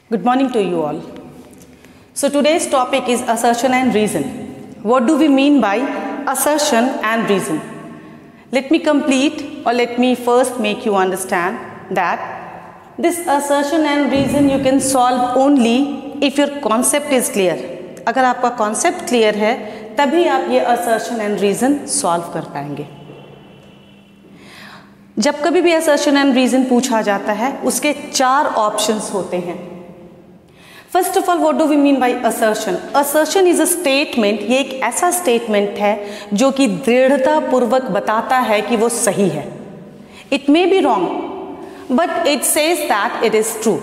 Good morning to you all. So today's topic is assertion and reason. What do we mean by assertion and reason? Let me first make you understand that this assertion and reason you can solve only if your concept is clear. अगर आपका concept clear है तभी आप ये assertion and reason solve कर पाएंगे. जब कभी भी assertion and reason पूछा जाता है उसके 4 options होते हैं. First of all what do we mean by assertion? Assertion is a statement. ये एक ऐसा स्टेटमेंट है जो कि दृढ़ता पूर्वक बताता है कि वो सही है. It may be wrong but it says that it is true.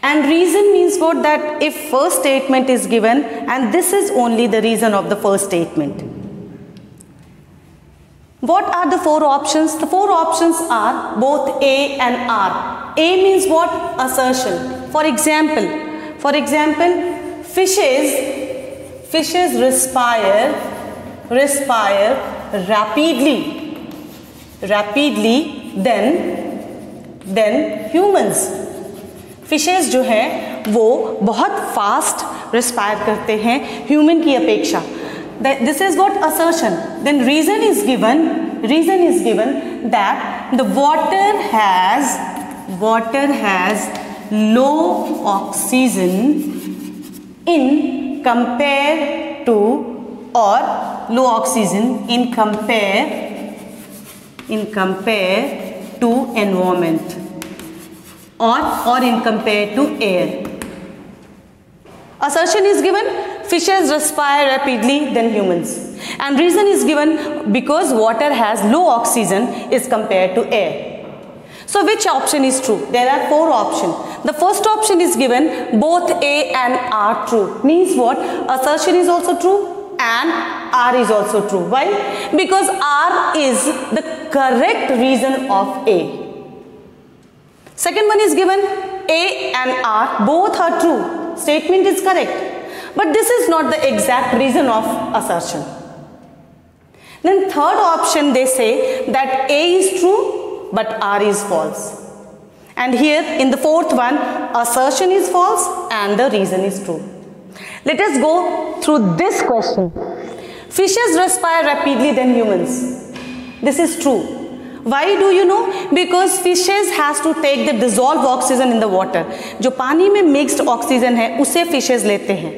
And reason means what? That if first statement is given and this is only the reason of the first statement. What are the 4 options? The 4 options are both A and R. A means what? Assertion. For example, fishes respire rapidly than humans. Fishes जो है वो बहुत fast respire करते हैं human की अपेक्षा. This is what assertion. Then reason is given that the water has low oxygen in compare to environment or in compare to air. Assertion is given, fishes respire rapidly than humans, and reason is given because water has low oxygen is compared to air. So which option is true? There are 4 options. The first option is given, both A and R true. Means what? Assertion is also true and R is also true. Why? Because R is the correct reason of A. Second one is given, A and R both are true. Statement is correct. But this is not the exact reason of assertion. Then third option they say that A is true but R is false. And here in the fourth one, assertion is false and the reason is true. Let us go through this question. Fishes respire rapidly than humans. This is true. Why do you know? Because fishes has to take the dissolved oxygen in the water. जो पानी में mixed oxygen है उसे fishes लेते हैं.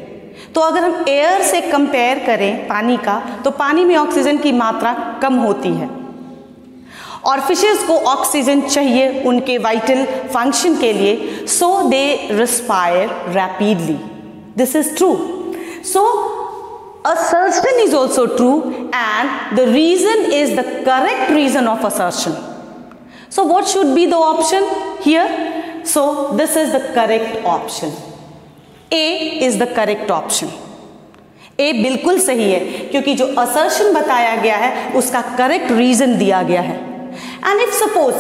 तो अगर हम एयर से कंपेयर करें पानी का तो पानी में ऑक्सीजन की मात्रा कम होती है और फिशेस को ऑक्सीजन चाहिए उनके वाइटल फंक्शन के लिए. So they respire rapidly. This is true. So assertion is also true and the reason is the correct reason of assertion. So what should be the option here? So this is the correct option. A is the correct option. A बिल्कुल सही है क्योंकि जो assertion बताया गया है उसका correct reason दिया गया है. And if suppose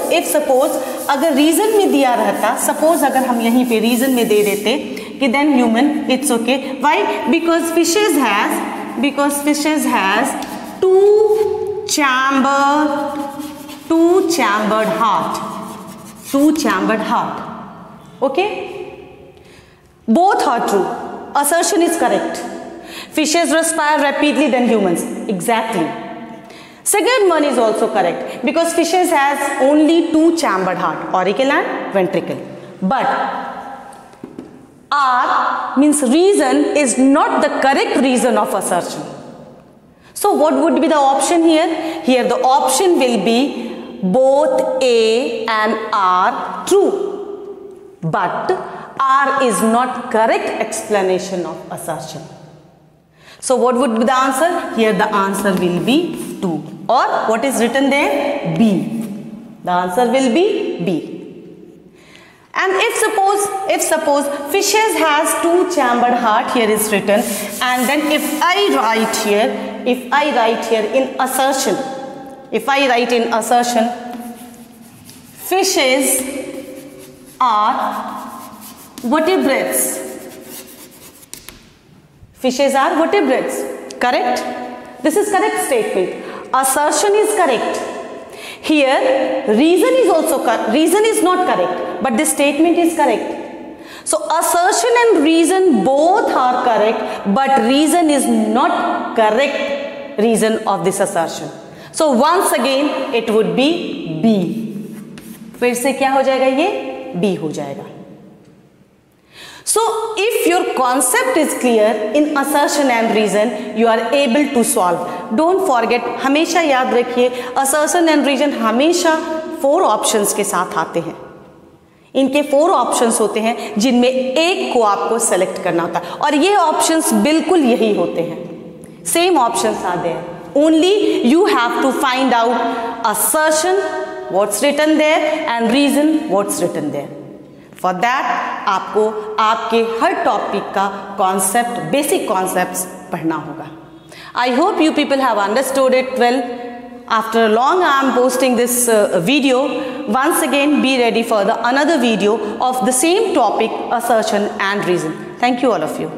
अगर reason में दिया रहता, suppose अगर हम यहीं पे reason में दे देते कि then human it's okay. Why? Because fishes has two chambered heart. Okay? Both are true. Assertion is correct. Fishes respire rapidly than humans. Exactly. Second one is also correct because fishes has only 2 chambered heart, auricle and ventricle. But R means reason is not the correct reason of assertion. So what would be the option here? Here the option will be both A and R true. But R is not correct explanation of assertion. So what would be the answer? Here the answer will be 2. Or what is written there? B. The answer will be B. And if suppose fishes has 2 chambered heart, here is written, and then if I write here in assertion, fishes are vertebrates. Fishes are vertebrates. Correct? This is correct statement. Assertion is correct. Here reason is not correct, but this statement is correct. So assertion and reason both are correct, but reason is not correct reason of this assertion. So once again it would be B. फिर से क्या हो जाएगा, ये B हो जाएगा. So if your concept is clear in assertion and reason, you are able to solve. Don't forget, हमेशा याद रखिए, assertion and reason हमेशा 4 options के साथ आते हैं. इनके 4 ऑप्शंस होते हैं जिनमें एक को आपको सेलेक्ट करना होता है, और ये ऑप्शंस बिल्कुल यही होते हैं. Same options are there, only you have to find out assertion what's written there and reason what's written there. For that आपको आपके हर टॉपिक का कॉन्सेप्ट, बेसिक कॉन्सेप्ट्स पढ़ना होगा. I hope you people have understood it well. After long I am posting this video. Once again be ready for the another video of the same topic, assertion and reason. Thank you all of you.